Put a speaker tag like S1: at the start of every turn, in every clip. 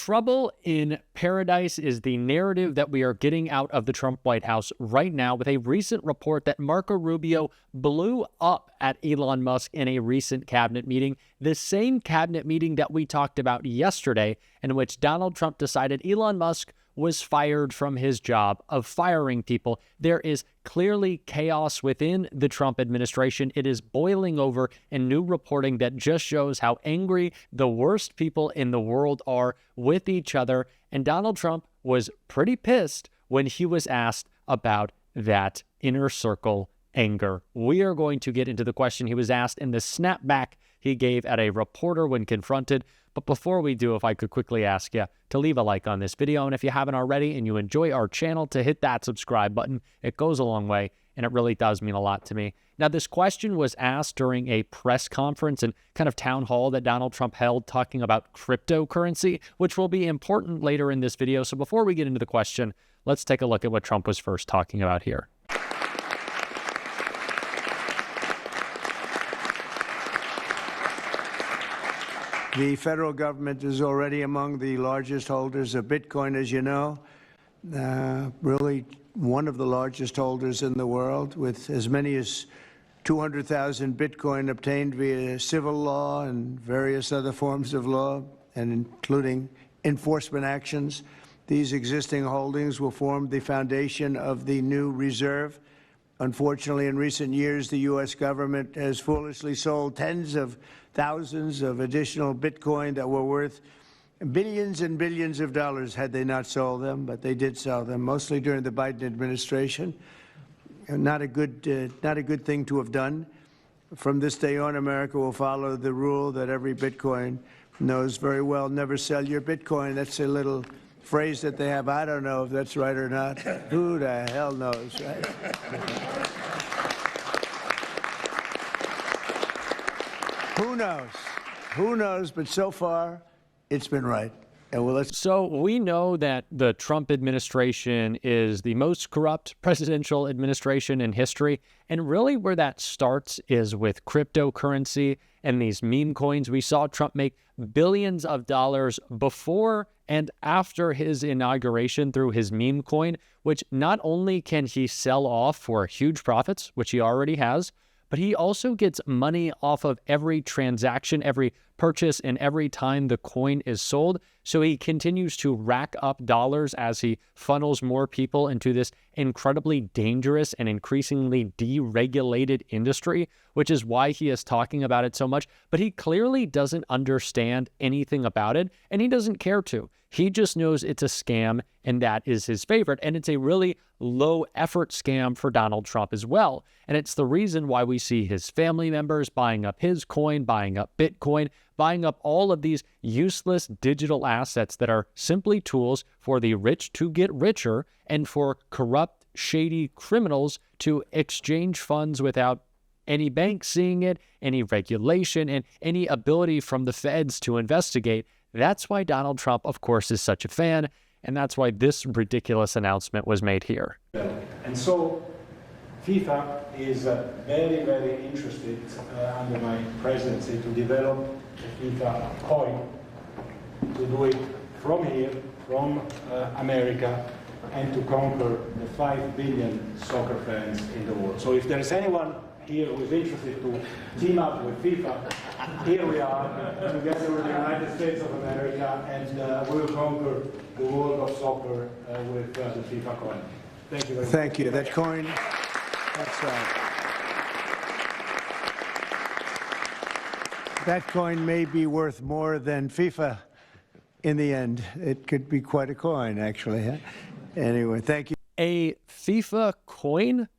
S1: Trouble in paradise is the narrative that we are getting out of the Trump White House right now, with a recent report that Marco Rubio blew up at Elon Musk in a recent cabinet meeting, the same cabinet meeting that we talked about yesterday, in which Donald Trump decided Elon Musk was fired from his job of firing people. There is clearly chaos within the Trump administration. It is boiling over in new reporting that just shows how angry the worst people in the world are with each other. And Donald Trump was pretty pissed when he was asked about that inner circle anger. We are going to get into the question he was asked and the snapback he gave at a reporter when confronted. But before we do, if I could quickly ask you to leave a like on this video, and if you haven't already and you enjoy our channel, to hit that subscribe button. It goes a long way, and it really does mean a lot to me. Now, this question was asked during a press conference and kind of town hall that Donald Trump held talking about cryptocurrency, which will be important later in this video. So before we get into the question, let's take a look at what Trump was first talking about here.
S2: The federal government is already among the largest holders of Bitcoin, as you know, really one of the largest holders in the world, with as many as 200,000 Bitcoin obtained via civil law and various other forms of law, and including enforcement actions. These existing holdings will form the foundation of the new reserve. Unfortunately, in recent years, the U.S. government has foolishly sold tens of thousands of additional Bitcoin that were worth billions and billions of dollars had they not sold them, but they did sell them, mostly during the Biden administration. Not a good thing to have done. From this day on, America will follow the rule that every Bitcoin knows very well: never sell your Bitcoin. That's a little phrase that they have. I don't know if that's right or not. Who the hell knows, right? Who knows? Who knows? But so far, it's been right. And
S1: So we know that the Trump administration is the most corrupt presidential administration in history. And really where that starts is with cryptocurrency and these meme coins. We saw Trump make billions of dollars before and after his inauguration through his meme coin, which not only can he sell off for huge profits, which he already has, but he also gets money off of every transaction, every purchase, and every time the coin is sold. So he continues to rack up dollars as he funnels more people into this incredibly dangerous and increasingly deregulated industry, which is why he is talking about it so much. But he clearly doesn't understand anything about it, and he doesn't care to. He just knows it's a scam, and that is his favorite. And it's a really low-effort scam for Donald Trump as well. And it's the reason why we see his family members buying up his coin, buying up Bitcoin, buying up all of these useless digital assets that are simply tools for the rich to get richer and for corrupt, shady criminals to exchange funds without any bank seeing it, any regulation, and any ability from the feds to investigate. That's why Donald Trump, of course, is such a fan, and that's why this ridiculous announcement was made here.
S3: And so FIFA is very, very interested under my presidency to develop a FIFA coin, to do it from here, from America, and to conquer the 5 billion soccer fans in the world. So if there is anyone here who is interested to team up with FIFA, here we are, together with the United States of America, and we will conquer the world of soccer with the FIFA coin. Thank you very much.
S2: Thank you. That coin, that coin may be worth more than FIFA in the end. It could be quite a coin, actually. Huh? Anyway, thank you.
S1: A FIFA coin?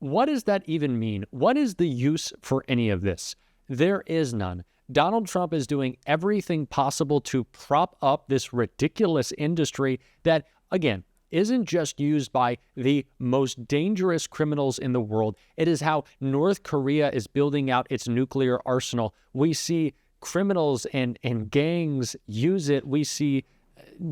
S1: What does that even mean? What is the use for any of this? There is none. Donald Trump is doing everything possible to prop up this ridiculous industry that, again, isn't just used by the most dangerous criminals in the world. It is how North Korea is building out its nuclear arsenal. We see criminals and gangs use it. We see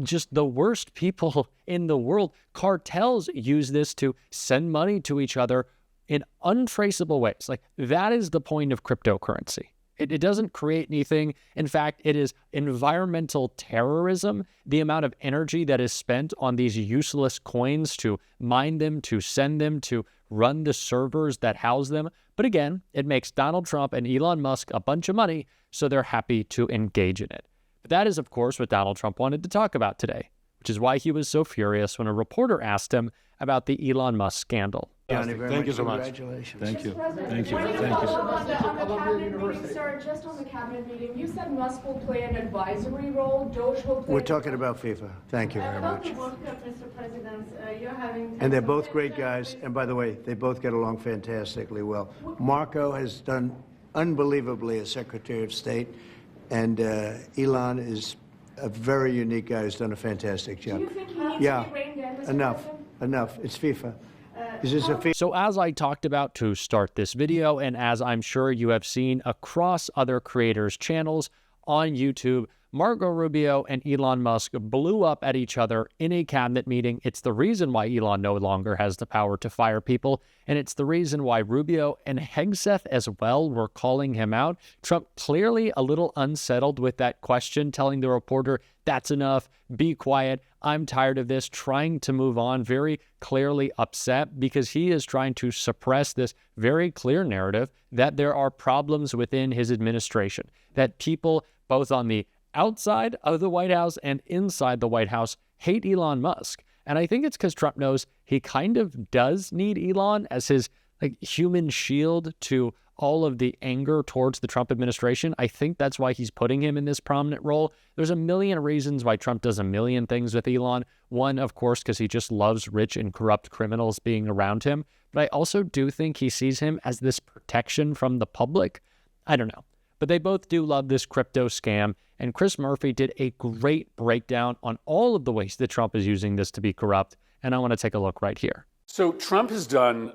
S1: just the worst people in the world. Cartels use this to send money to each other in untraceable ways. Like, that is the point of cryptocurrency. It doesn't create anything. In fact, it is environmental terrorism, the amount of energy that is spent on these useless coins to mine them, to send them, to run the servers that house them. But again, it makes Donald Trump and Elon Musk a bunch of money, so they're happy to engage in it. But that is, of course, what Donald Trump wanted to talk about today, which is why he was so furious when a reporter asked him about the Elon Musk scandal.
S2: Johnny, very
S4: Thank
S2: much.
S4: you so much.
S2: Congratulations.
S4: Thank you.
S5: Thank you.
S4: Thank you. Thank you.
S5: On the cabinet meeting, sir, just on the cabinet meeting, you said Musk will play an advisory role, Doge will play...
S2: We're talking about FIFA. Thank you very
S5: About
S2: much.
S5: the World Cup, Mr. President, you're having...
S2: And they're both great guys. And by the way, they both get along fantastically well. Marco has done unbelievably as Secretary of State, and Elon is a very unique guy who's done a fantastic job.
S5: Do you think he needs to be reined in, Mr.
S2: enough.
S5: President?
S2: Enough. It's FIFA. Is this a FIFA?
S1: So as I talked about to start this video, and as I'm sure you have seen across other creators' channels on YouTube, Marco Rubio and Elon Musk blew up at each other in a cabinet meeting. It's the reason why Elon no longer has the power to fire people, and it's the reason why Rubio and Hegseth as well were calling him out. Trump clearly a little unsettled with that question, telling the reporter, "That's enough, be quiet, I'm tired of this," trying to move on, very clearly upset because he is trying to suppress this very clear narrative that there are problems within his administration, that people both on the outside of the White House and inside the White House hate Elon Musk. And I think it's because Trump knows he kind of does need Elon as his human shield to all of the anger towards the Trump administration. I think that's why he's putting him in this prominent role. There's a million reasons why Trump does a million things with Elon. One, of course, because he just loves rich and corrupt criminals being around him. But I also do think he sees him as this protection from the public. I don't know. But they both do love this crypto scam. And Chris Murphy did a great breakdown on all of the ways that Trump is using this to be corrupt. And I want to take a look right here.
S4: So Trump has done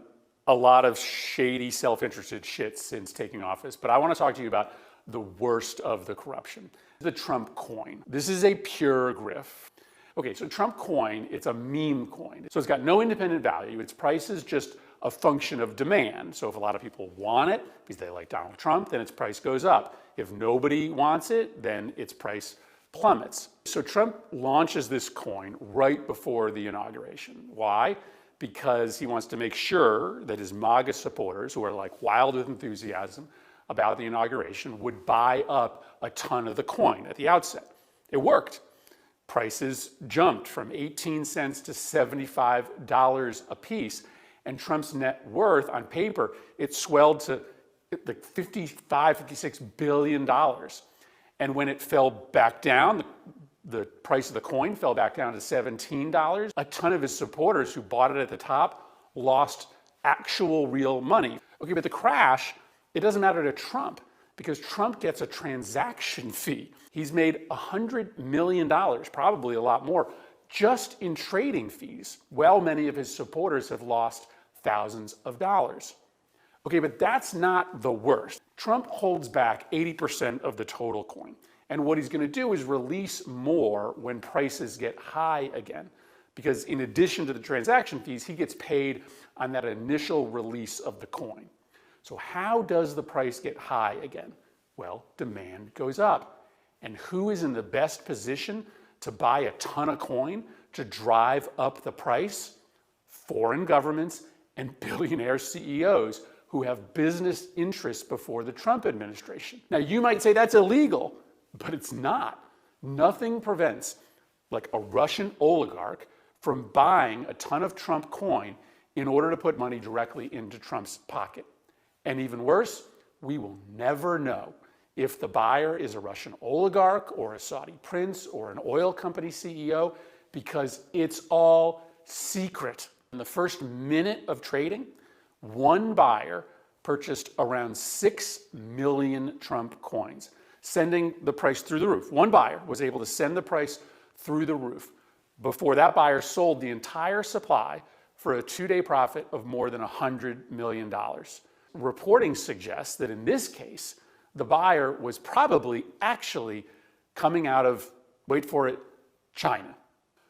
S4: a lot of shady, self-interested shit since taking office, but I want to talk to you about the worst of the corruption, the Trump coin. This is a pure grift. Okay, so Trump coin, it's a meme coin. So it's got no independent value. Its price is just a function of demand. So if a lot of people want it because they like Donald Trump, then its price goes up. If nobody wants it, then its price plummets. So Trump launches this coin right before the inauguration. Why? Because he wants to make sure that his MAGA supporters, who are like wild with enthusiasm about the inauguration, would buy up a ton of the coin at the outset. It worked. Prices jumped from 18 cents to $75 a piece. And Trump's net worth on paper, it swelled to like $56 billion. And when it fell back down, the price of the coin fell back down to $17. A ton of his supporters who bought it at the top lost actual real money. Okay, but the crash, it doesn't matter to Trump because Trump gets a transaction fee. He's made $100 million, probably a lot more, just in trading fees, while many of his supporters have lost thousands of dollars. Okay, but that's not the worst. Trump holds back 80% of the total coin. And what he's going to do is release more when prices get high again. Because in addition to the transaction fees, he gets paid on that initial release of the coin. So how does the price get high again? Well, demand goes up. And who is in the best position to buy a ton of coin to drive up the price? Foreign governments and billionaire CEOs who have business interests before the Trump administration. Now, you might say that's illegal, but it's not. Nothing prevents, like a Russian oligarch, from buying a ton of Trump coin in order to put money directly into Trump's pocket. And even worse, we will never know if the buyer is a Russian oligarch or a Saudi prince or an oil company CEO because it's all secret. In the first minute of trading, one buyer purchased around 6 million Trump coins, sending the price through the roof. One buyer was able to send the price through the roof before that buyer sold the entire supply for a 2-day profit of more than $100 million. Reporting suggests that in this case, the buyer was probably actually coming out of, wait for it, China.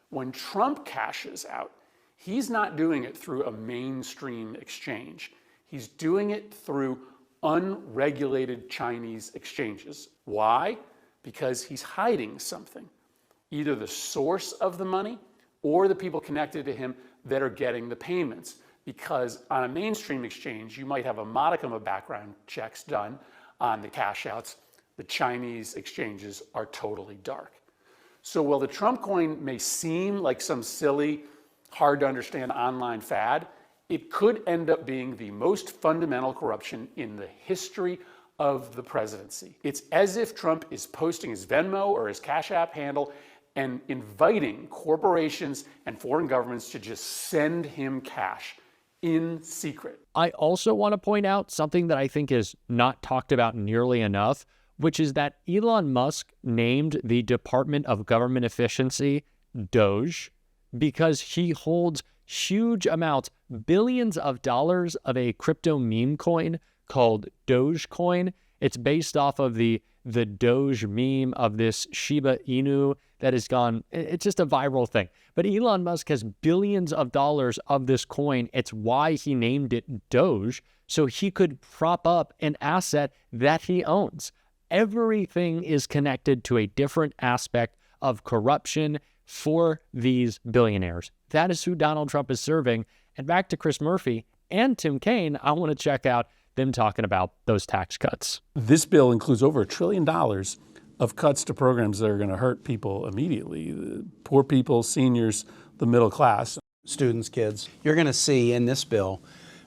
S4: When Trump cashes out, he's not doing it through a mainstream exchange. He's doing it through unregulated Chinese exchanges. Why? Because he's hiding something, either the source of the money or the people connected to him that are getting the payments. Because on a mainstream exchange, you might have a modicum of background checks done on the cash outs. The Chinese exchanges are totally dark. So while the Trump coin may seem like some silly, hard to understand online fad, it could end up being the most fundamental corruption in the history of the presidency. It's as if Trump is posting his Venmo or his Cash App handle and inviting corporations and foreign governments to just send him cash in secret.
S1: I also want to point out something that I think is not talked about nearly enough, which is that Elon Musk named the Department of Government Efficiency Doge because he holds huge amounts, billions of dollars of a crypto meme coin called Dogecoin. It's based off of the Doge meme of this Shiba Inu that has gone, it's just a viral thing. But Elon Musk has billions of dollars of this coin. It's why he named it Doge, so he could prop up an asset that he owns. Everything is connected to a different aspect of corruption for these billionaires. That is who Donald Trump is serving. And back to Chris Murphy and Tim Kaine, I want to check out them talking about those tax cuts.
S4: This bill includes over $1 trillion of cuts to programs that are going to hurt people immediately. Poor people, seniors, the middle class.
S6: Students, kids. You're going to see in this bill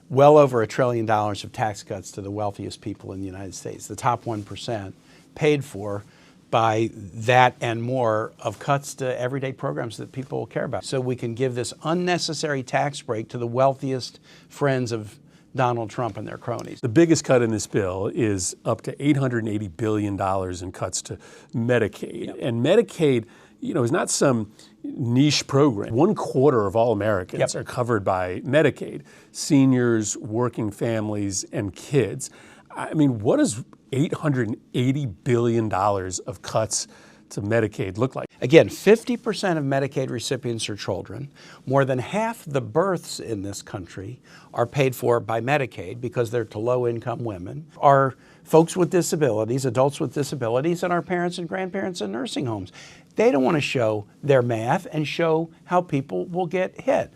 S6: well over $1 trillion of tax cuts to the wealthiest people in the United States, the top 1%, paid for by that and more of cuts to everyday programs that people care about. So we can give this unnecessary tax break to the wealthiest friends of Donald Trump and their cronies.
S4: The biggest cut in this bill is up to $880 billion in cuts to Medicaid. Yep. And Medicaid, is not some niche program. 1/4 of all Americans are covered by Medicaid. Seniors, working families, and kids. I mean, what does $880 billion of cuts to Medicaid look like?
S6: Again, 50% of Medicaid recipients are children. More than half the births in this country are paid for by Medicaid because they're to low-income women. Our folks with disabilities, adults with disabilities, and our parents and grandparents in nursing homes. They don't want to show their math and show how people will get hit.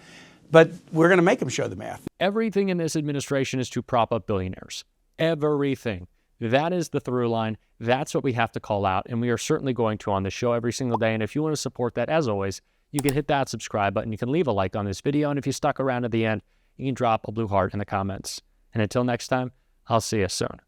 S6: But we're going to make them show the math.
S1: Everything in this administration is to prop up billionaires. Everything. That is the through line. That's what we have to call out, and we are certainly going to on the show every single day. And if you want to support that, as always, you can hit that subscribe button. You can leave a like on this video, and if you stuck around at the end, you can drop a blue heart in the comments. And until next time, I'll see you soon.